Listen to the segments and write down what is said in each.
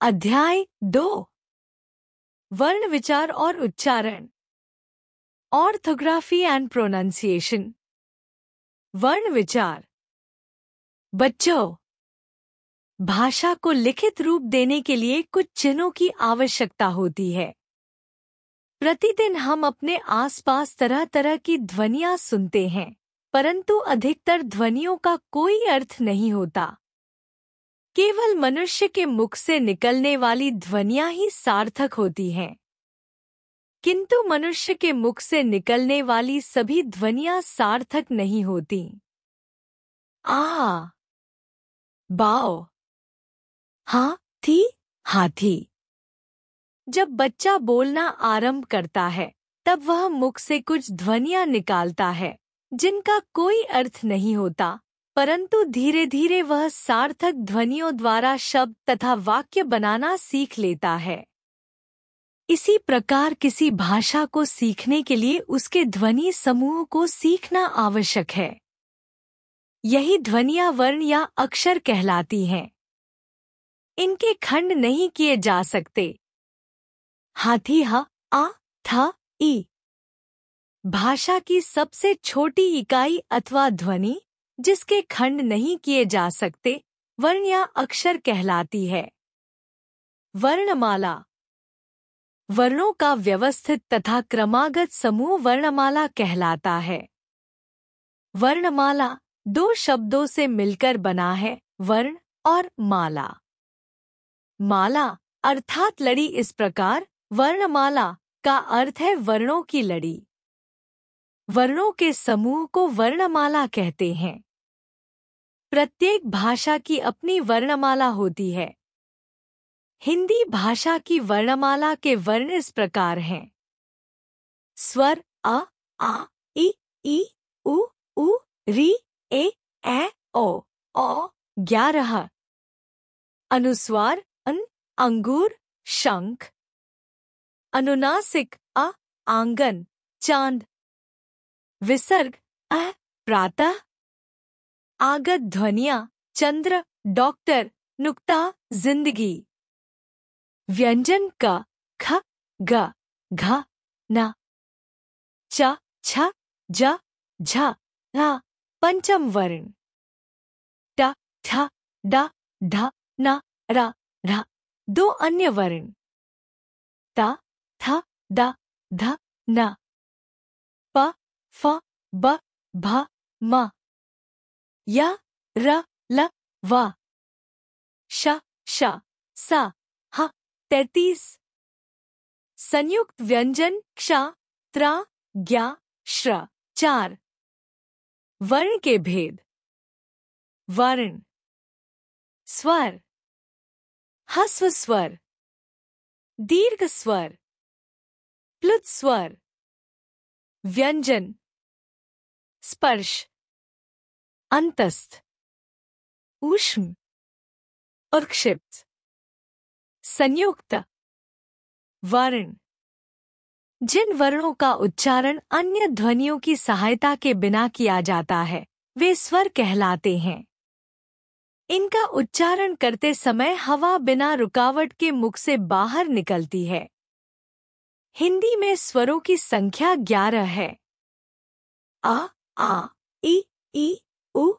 अध्याय 2 वर्ण विचार और उच्चारण ऑर्थोग्राफी एंड प्रोनाउंसिएशन। वर्ण विचार। बच्चों, भाषा को लिखित रूप देने के लिए कुछ चिन्हों की आवश्यकता होती है। प्रतिदिन हम अपने आसपास तरह तरह की ध्वनियां सुनते हैं, परंतु अधिकतर ध्वनियों का कोई अर्थ नहीं होता। केवल मनुष्य के मुख से निकलने वाली ध्वनियां ही सार्थक होती हैं। किंतु मनुष्य के मुख से निकलने वाली सभी ध्वनियां सार्थक नहीं होती। आ, बाओ, हाथी। जब बच्चा बोलना आरंभ करता है, तब वह मुख से कुछ ध्वनियां निकालता है, जिनका कोई अर्थ नहीं होता, परंतु धीरे धीरे वह सार्थक ध्वनियों द्वारा शब्द तथा वाक्य बनाना सीख लेता है। इसी प्रकार किसी भाषा को सीखने के लिए उसके ध्वनि समूह को सीखना आवश्यक है। यही ध्वनियां वर्ण या अक्षर कहलाती हैं। इनके खंड नहीं किए जा सकते। हाथी ह, आ, थ, ई। भाषा की सबसे छोटी इकाई अथवा ध्वनि, जिसके खंड नहीं किए जा सकते, वर्ण या अक्षर कहलाती है। वर्णमाला। वर्णों का व्यवस्थित तथा क्रमागत समूह वर्णमाला कहलाता है। वर्णमाला दो शब्दों से मिलकर बना है, वर्ण और माला। माला अर्थात लड़ी। इस प्रकार वर्णमाला का अर्थ है वर्णों की लड़ी। वर्णों के समूह को वर्णमाला कहते हैं। प्रत्येक भाषा की अपनी वर्णमाला होती है। हिंदी भाषा की वर्णमाला के वर्ण इस प्रकार हैं। स्वर अ, आ, ई, उ, री, ए, ओ 11। अनुस्वार अन, अंगूर, शंख। अनुनासिक अ, आंगन, चांद। विसर्ग अ, प्रातः। आगत ध्वनियां चंद्र, डॉक्टर, नुक्ता, जिंदगी। व्यंजन क, ख, ग, घ, न। च, छ, ज, झ, ङ। पंचम वर्ण। ट, ठ, ड, ढ, न, र, ढ़। दो अन्य वर्ण। त, थ, द, ध, न। प, फ, ब, भ, म। य, र, ल, व। श, स, ह। 33। संयुक्त व्यंजन क्ष, त्र, ज्ञ, श्र। 4। वर्ण के भेद। वर्ण। स्वर। ह्रस्व स्वर, दीर्घ स्वर, प्लुत स्वर। व्यंजन। स्पर्श, अंतस्थ, ऊष्म और क्षिप्त। संयुक्त। वर्ण। जिन वर्णों का उच्चारण अन्य ध्वनियों की सहायता के बिना किया जाता है, वे स्वर कहलाते हैं। इनका उच्चारण करते समय हवा बिना रुकावट के मुख से बाहर निकलती है। हिंदी में स्वरों की संख्या 11 है। आ, ई, उ,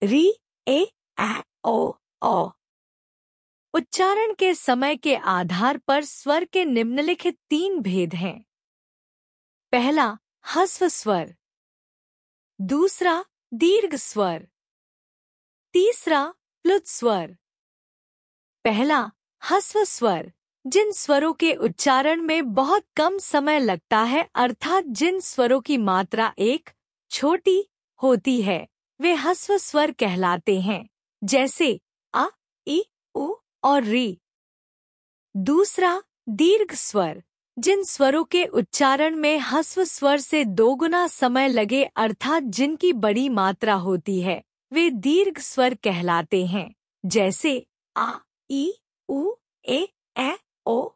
री, ए, ओ। उच्चारण के समय के आधार पर स्वर के निम्नलिखित 3 भेद हैं। पहला ह्रस्व स्वर, दूसरा दीर्घ स्वर, तीसरा प्लुत स्वर। पहला ह्रस्व स्वर जिन स्वरों के उच्चारण में बहुत कम समय लगता है, अर्थात जिन स्वरों की मात्रा एक छोटी होती है, वे ह्रस्व स्वर कहलाते हैं, जैसे आ, ई, उ और री। दूसरा दीर्घ स्वर जिन स्वरों के उच्चारण में ह्रस्व स्वर से 2 गुना समय लगे, अर्थात जिनकी बड़ी मात्रा होती है, वे दीर्घ स्वर कहलाते हैं, जैसे आ, ई, उ, ए, ओ।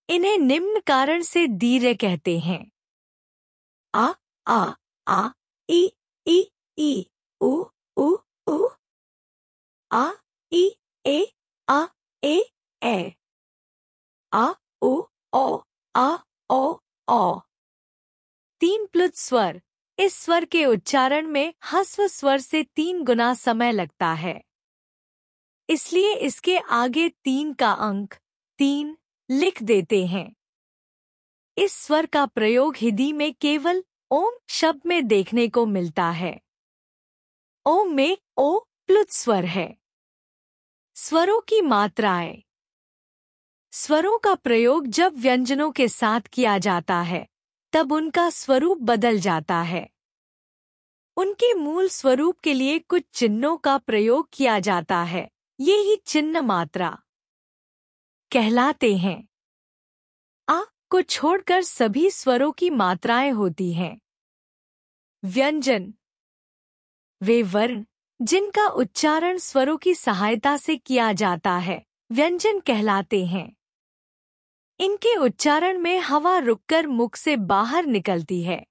इन्हें निम्न कारण से दीर्घ कहते हैं। आ, ई, उ, आ, ई, ए, ए ए आ ओ ओ आ ओ ओ। 3 प्लुत स्वर। इस स्वर के उच्चारण में ह्रस्व स्वर से 3 गुना समय लगता है, इसलिए इसके आगे 3 का अंक 3 लिख देते हैं। इस स्वर का प्रयोग हिंदी में केवल ओम शब्द में देखने को मिलता है। ओम में ओ प्लुत स्वर है। स्वरों की मात्राएं। स्वरों का प्रयोग जब व्यंजनों के साथ किया जाता है तब उनका स्वरूप बदल जाता है। उनके मूल स्वरूप के लिए कुछ चिन्हों का प्रयोग किया जाता है। ये ही चिन्ह मात्रा कहलाते हैं। आ को छोड़कर सभी स्वरों की मात्राएं होती हैं। व्यंजन वे वर्ण जिनका उच्चारण स्वरों की सहायता से किया जाता है व्यंजन कहलाते हैं। इनके उच्चारण में हवा रुककर मुख से बाहर निकलती है।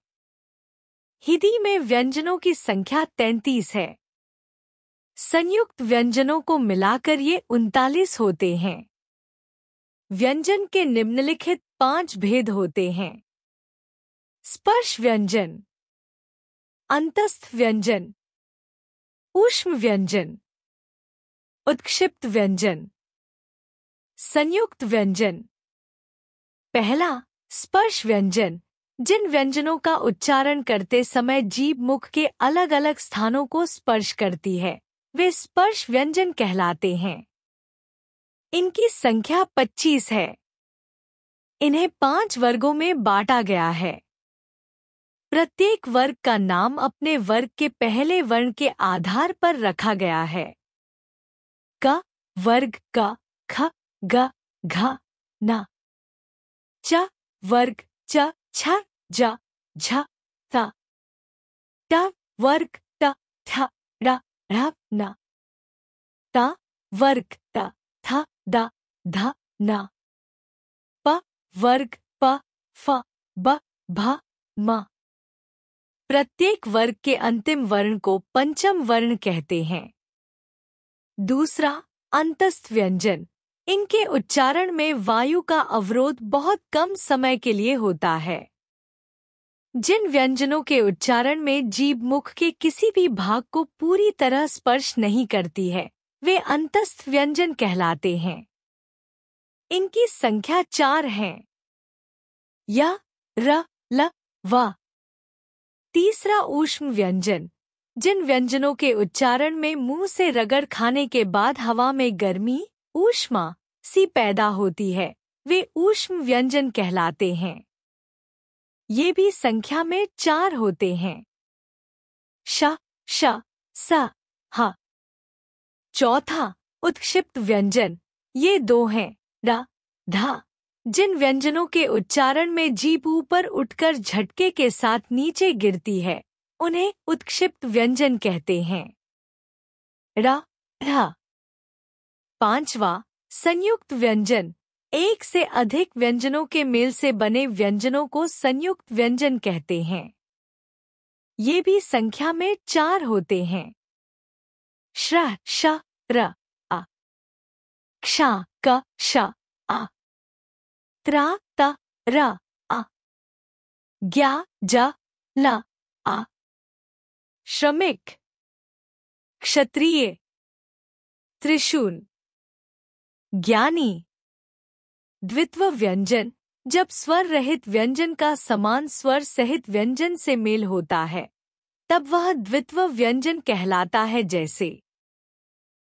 हिंदी में व्यंजनों की संख्या 33 है। संयुक्त व्यंजनों को मिलाकर ये 39 होते हैं। व्यंजन के निम्नलिखित 5 भेद होते हैं। स्पर्श व्यंजन, अंतस्थ व्यंजन, ऊष्म व्यंजन, उत्क्षिप्त व्यंजन, संयुक्त व्यंजन। पहला, स्पर्श व्यंजन। जिन व्यंजनों का उच्चारण करते समय जीभ मुख के अलग अलग स्थानों को स्पर्श करती है वे स्पर्श व्यंजन कहलाते हैं। इनकी संख्या 25 है। इन्हें 5 वर्गों में बांटा गया है। प्रत्येक वर्ग का नाम अपने वर्ग के पहले वर्ण के आधार पर रखा गया है। क वर्ग क, ख ग घ न। च वर्ग च छ ज झ थ। ट वर्ग ट थ ड ढ़ न। त वर्ग त थ द ध न। प वर्ग प फ ब भ म। प्रत्येक वर्ग के अंतिम वर्ण को पंचम वर्ण कहते हैं। दूसरा, अंतस्थ व्यंजन। इनके उच्चारण में वायु का अवरोध बहुत कम समय के लिए होता है। जिन व्यंजनों के उच्चारण में जीभ मुख के किसी भी भाग को पूरी तरह स्पर्श नहीं करती है वे अंतस्थ व्यंजन कहलाते हैं। इनकी संख्या 4 है। य र ल व। तीसरा, ऊष्म व्यंजन। जिन व्यंजनों के उच्चारण में मुंह से रगड़ खाने के बाद हवा में गर्मी ऊष्मा सी पैदा होती है वे ऊष्म व्यंजन कहलाते हैं। ये भी संख्या में 4 होते हैं। श श स ह। चौथा, उत्क्षिप्त व्यंजन। ये 2 हैं। ड ध। जिन व्यंजनों के उच्चारण में जीभ ऊपर उठकर झटके के साथ नीचे गिरती है उन्हें उत्क्षिप्त व्यंजन कहते हैं। ड़ ढ। पांचवा, संयुक्त व्यंजन। एक से अधिक व्यंजनों के मेल से बने व्यंजनों को संयुक्त व्यंजन कहते हैं। ये भी संख्या में 4 होते हैं। श्र श र अ। क्ष क श अ। त्र त र अ। ज्ञ ज ल अ। श्रमिक, क्षत्रिय, त्रिशूल, ज्ञानी। द्वित्व व्यंजन। जब स्वर रहित व्यंजन का समान स्वर सहित व्यंजन से मेल होता है तब वह द्वित्व व्यंजन कहलाता है, जैसे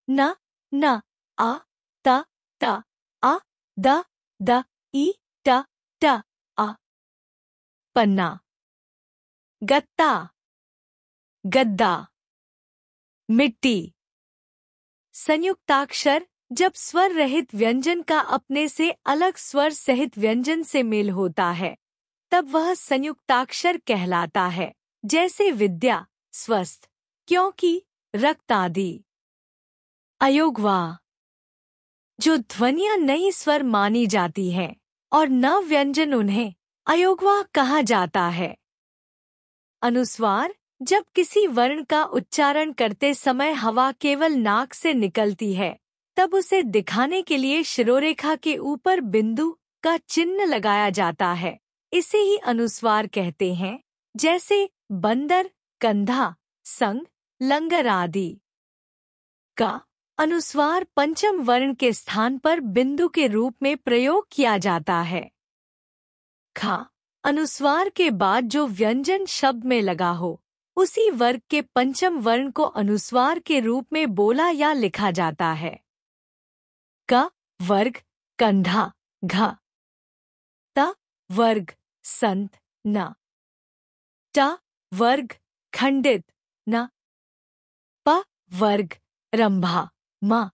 न न आ त त आ द द ई ट ट आ। पन्ना, गत्ता, गद्दा, मिट्टी। संयुक्ताक्षर। जब स्वर रहित व्यंजन का अपने से अलग स्वर सहित व्यंजन से मेल होता है तब वह संयुक्ताक्षर कहलाता है, जैसे विद्या, स्वस्थ, क्योंकि, रक्त आदि। अयोगवा। जो ध्वनियां नई स्वर मानी जाती हैं और न व्यंजन उन्हें अयोगवा कहा जाता है। अनुस्वार। जब किसी वर्ण का उच्चारण करते समय हवा केवल नाक से निकलती है तब उसे दिखाने के लिए शिरोरेखा के ऊपर बिंदु का चिन्ह लगाया जाता है। इसे ही अनुस्वार कहते हैं, जैसे बंदर, कंधा, संग, लंगर आदि। का अनुस्वार पंचम वर्ण के स्थान पर बिंदु के रूप में प्रयोग किया जाता है। खा अनुस्वार के बाद जो व्यंजन शब्द में लगा हो, उसी वर्ग के पंचम वर्ण को अनुस्वार के रूप में बोला या लिखा जाता है। क वर्ग कंधा, घ त वर्ग संत, न ट वर्ग खंडित, न प वर्ग रंभा, म।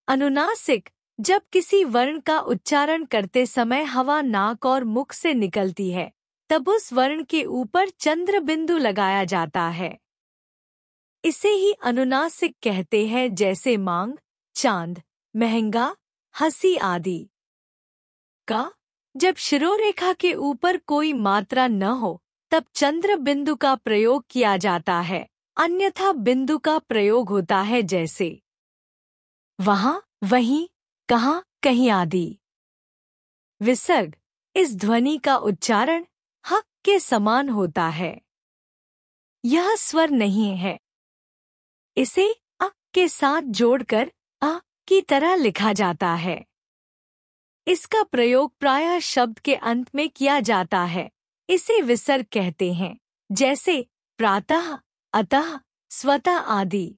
अनुनासिक जब किसी वर्ण का उच्चारण करते समय हवा नाक और मुख से निकलती है, तब उस वर्ण के ऊपर चंद्र बिंदु लगाया जाता है। इसे ही अनुनासिक कहते हैं, जैसे मांग, चांद, महंगा, हंसी आदि। का जब शिरोरेखा के ऊपर कोई मात्रा न हो, तब चंद्र बिंदु का प्रयोग किया जाता है, अन्यथा बिंदु का प्रयोग होता है, जैसे वहां, वहीं, कहां, कहीं आदि। विसर्ग इस ध्वनि का उच्चारण ह के समान होता है। यह स्वर नहीं है। इसे अ के साथ जोड़कर अ की तरह लिखा जाता है। इसका प्रयोग प्रायः शब्द के अंत में किया जाता है। इसे विसर्ग कहते हैं, जैसे प्रातः, अतः, स्वतः आदि।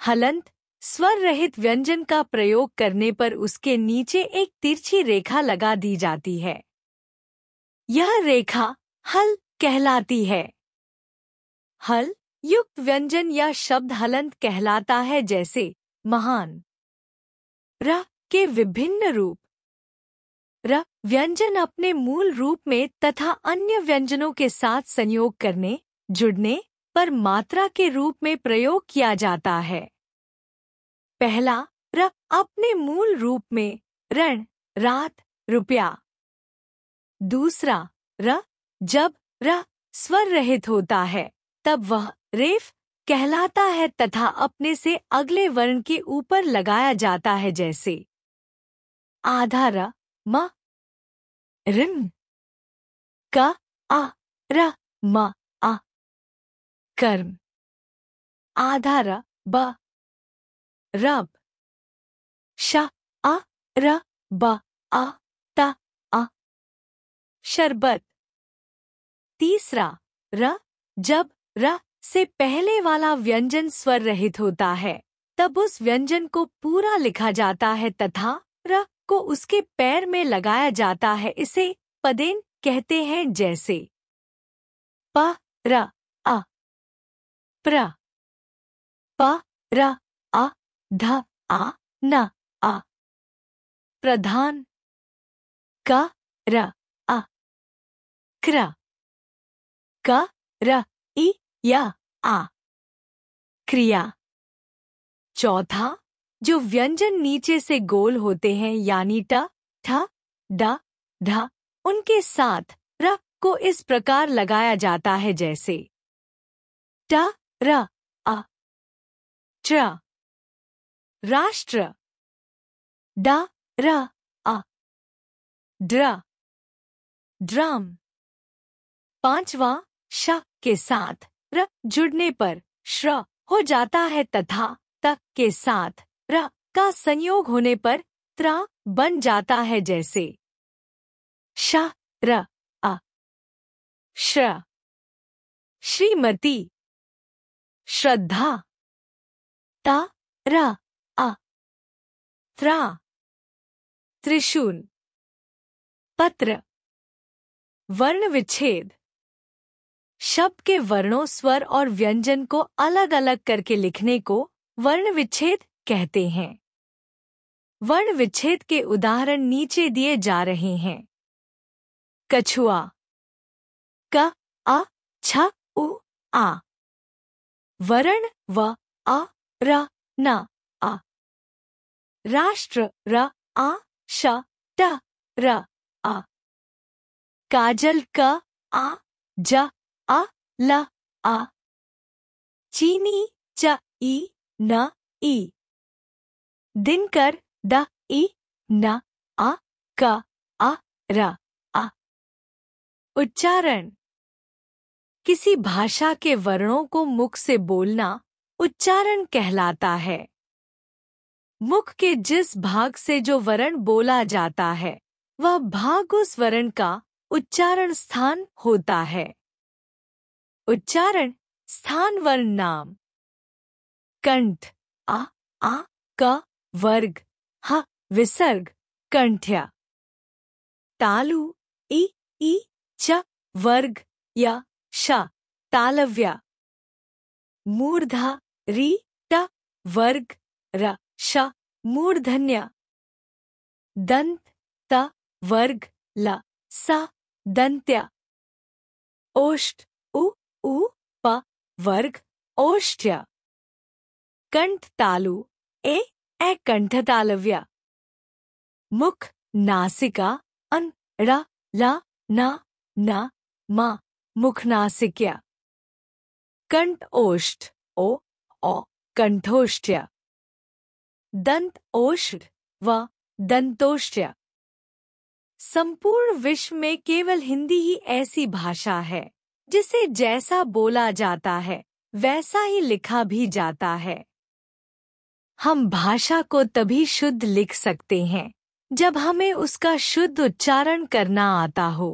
हलंत स्वर रहित व्यंजन का प्रयोग करने पर उसके नीचे एक तिरछी रेखा लगा दी जाती है। यह रेखा हल कहलाती है। हल युक्त व्यंजन या शब्द हलंत कहलाता है, जैसे महान। र के विभिन्न रूप। र व्यंजन अपने मूल रूप में तथा अन्य व्यंजनों के साथ संयोग करने, जुड़ने पर मात्रा के रूप में प्रयोग किया जाता है। पहला र अपने मूल रूप में रण, रात, रुपया। दूसरा र जब र स्वर रहित होता है, तब वह रेफ कहलाता है तथा अपने से अगले वर्ण के ऊपर लगाया जाता है, जैसे आधा र, म, रिम। क आ र म आ कर्म। आधा र, ब, रब। श आ र ब आ ता आ शरबत। तीसरा र जब र से पहले वाला व्यंजन स्वर रहित होता है, तब उस व्यंजन को पूरा लिखा जाता है तथा र को उसके पैर में लगाया जाता है। इसे पदेन कहते हैं, जैसे प र अ प्र, प र अ ध आ न आ प्रधान। क र अ क्र, क र इ या आ क्रिया। चौथा जो व्यंजन नीचे से गोल होते हैं, यानी ट, ठ, ड, ढ, उनके साथ र को इस प्रकार लगाया जाता है, जैसे ट र अ त्र, राष्ट्र। ड र अ ड्र, ड्रम। पांचवा श के साथ र जुड़ने पर श्र हो जाता है तथा त के साथ र का संयोग होने पर त्र बन जाता है, जैसे श र अ श्र, श्रीमती। श्रद्धा। ता र अ त्रा, त्रिशूल। पत्र। वर्ण विच्छेद शब्द के वर्णों, स्वर और व्यंजन को अलग अलग करके लिखने को वर्ण विच्छेद कहते हैं। वर्ण विच्छेद के उदाहरण नीचे दिए जा रहे हैं। कछुआ। क अ छ उ आ। वर्ण व अ र न आ। राष्ट्र र आ श ट र आ। काजल क आ ज अ ल आ। चीनी च ई न ई। दिनकर द ई न आ क आ र आ। उच्चारण। किसी भाषा के वर्णों को मुख से बोलना उच्चारण कहलाता है। मुख के जिस भाग से जो वर्ण बोला जाता है वह भाग उस वर्ण का उच्चारण स्थान होता है। उच्चारण स्थान वर्ण नाम। कंठ आ आ क वर्ग ह विसर्ग कंठ्य। तालु ई ई च वर्ग या श तालव्य। मूर्धा री ट वर्ग र श मूर्धन्य। दंत त वर्ग ल स दंत्य। ओष्ठ उ उ प वर्ग ओष्ट्य। कंठ तालु ए कंठतालव्य। मुख नासिका अन र ल न न म मुखनासिक्य। कंठ ओष्ठ ओ औ कंठोष्ट्य। दंत ओष्ठ व दंतोष्ट्य। संपूर्ण विश्व में केवल हिंदी ही ऐसी भाषा है जिसे जैसा बोला जाता है वैसा ही लिखा भी जाता है। हम भाषा को तभी शुद्ध लिख सकते हैं जब हमें उसका शुद्ध उच्चारण करना आता हो।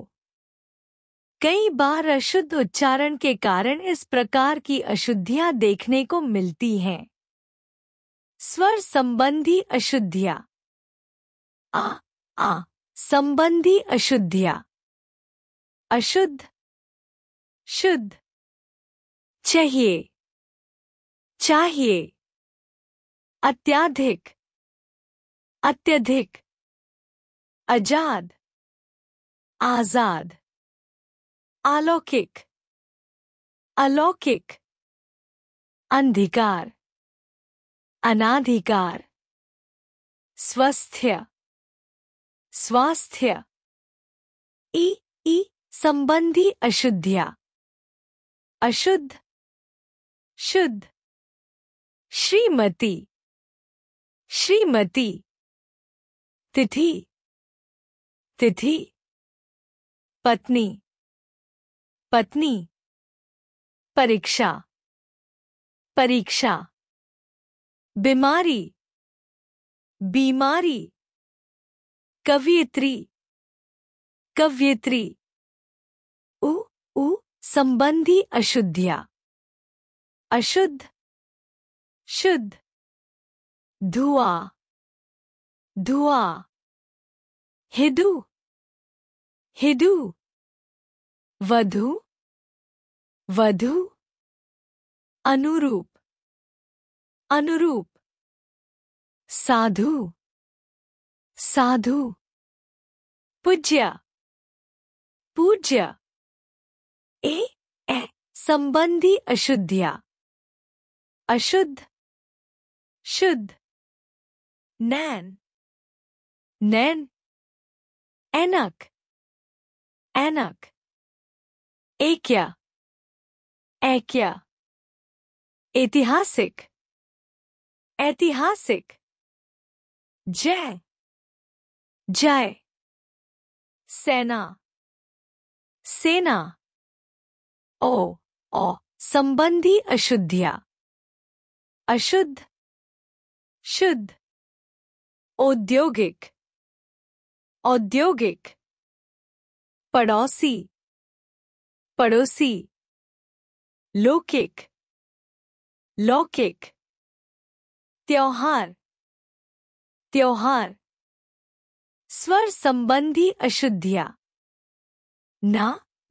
कई बार अशुद्ध उच्चारण के कारण इस प्रकार की अशुद्धियां देखने को मिलती हैं। स्वर संबंधी अशुद्धियां। आ आ संबंधी अशुद्धियां। अशुद्ध शुद्ध। चाहिए चाहिए। अत्याधिक अत्यधिक। आजाद आजाद। अलौकिक अलौकिक। अंधिकार अनाधिकार। स्वस्थ्य स्वास्थ्य। ई संबंधी अशुद्धियां। अशुद्ध शुद्ध। श्रीमती श्रीमती। तिथि तिथि। पत्नी पत्नी। परीक्षा परीक्षा। बीमारी बीमारी। कवयित्री कवयित्री। उ उ संबंधी अशुद्धियां। अशुद्ध शुद्ध। धुआं धुआं। हिदू हिदू। वधू वधू। अनुरूप अनुरूप। साधु साधु। पूज्य पूज्य। ए संबंधी अशुद्धियां। अशुद्ध शुद्ध। नैन नैन। ऐनक ऐनक। एक्य ऐक्य। ऐतिहासिक ऐतिहासिक। जय जय। सेना सेना। ओ संबंधी अशुद्धियां। अशुद्ध शुद्ध। औद्योगिक औद्योगिक। पड़ोसी पड़ोसी। लौकिक लौकिक। त्योहार त्योहार। स्वर संबंधी अशुद्धियां।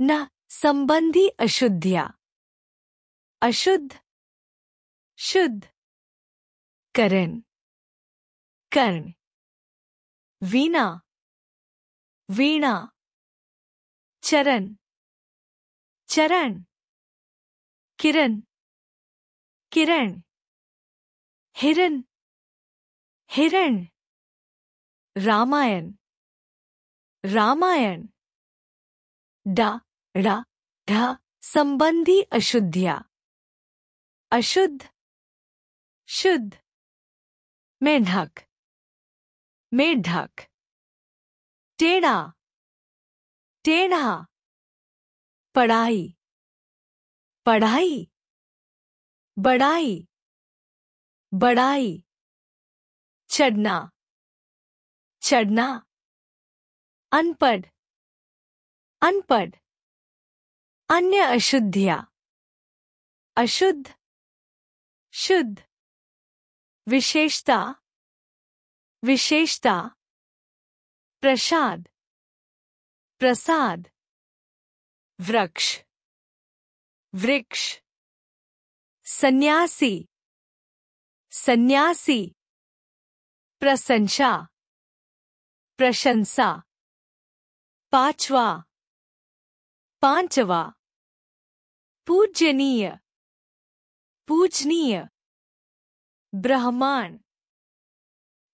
न संबंधी अशुद्धियां। अशुद्ध शुद्ध। करण कर्ण। वीणा वीणा। चरण चरण। किरण किरण। हिरण हिरण। रामायण रामायण। डा ढ संबंधी अशुद्धियां। अशुद्ध शुद्ध। मेढक, मेढक। टेढ़ा, टेढ़ा। पढ़ाई, पढ़ाई, बढ़ाई, बढ़ाई। चढ़ना, चढ़ना। अनपढ़, अनपढ़। अन्य अशुद्धियाँ, अशुद्ध, शुद्ध। विशेषता, विशेषता। प्रसाद, प्रसाद। वृक्ष, वृक्ष। सन्यासी, सन्यासी। प्रशंसा, प्रशंसा। पांचवा, पांचवा। पूजनीय, पूजनीय। ब्राह्मण,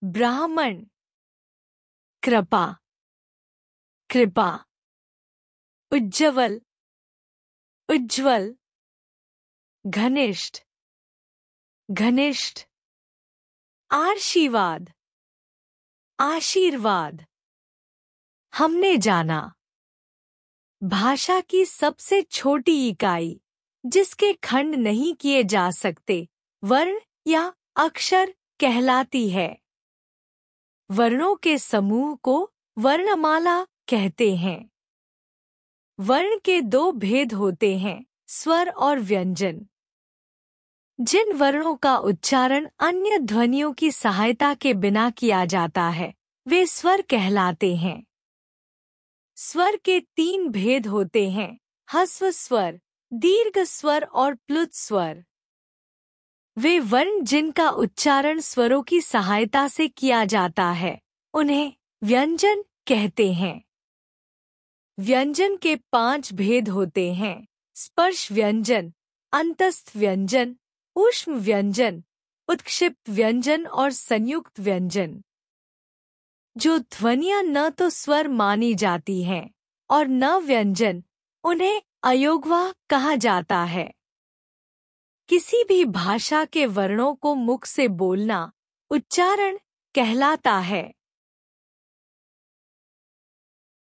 ब्राह्मण। कृपा, कृपा। उज्ज्वल, उज्ज्वल। घनिष्ठ, घनिष्ठ। आशीर्वाद, आशीर्वाद। हमने जाना, भाषा की सबसे छोटी इकाई जिसके खंड नहीं किए जा सकते वर्ण या अक्षर कहलाती है। वर्णों के समूह को वर्णमाला कहते हैं। वर्ण के दो भेद होते हैं, स्वर और व्यंजन। जिन वर्णों का उच्चारण अन्य ध्वनियों की सहायता के बिना किया जाता है वे स्वर कहलाते हैं। स्वर के तीन भेद होते हैं, ह्रस्व स्वर, दीर्घ स्वर और प्लुत स्वर। वे वर्ण जिनका उच्चारण स्वरों की सहायता से किया जाता है उन्हें व्यंजन कहते हैं। व्यंजन के 5 भेद होते हैं, स्पर्श व्यंजन, अंतस्थ व्यंजन, ऊष्म व्यंजन, उत्क्षिप्त व्यंजन और संयुक्त व्यंजन। जो ध्वनियां न तो स्वर मानी जाती हैं और न व्यंजन, उन्हें अयोगवाह कहा जाता है। किसी भी भाषा के वर्णों को मुख से बोलना उच्चारण कहलाता है।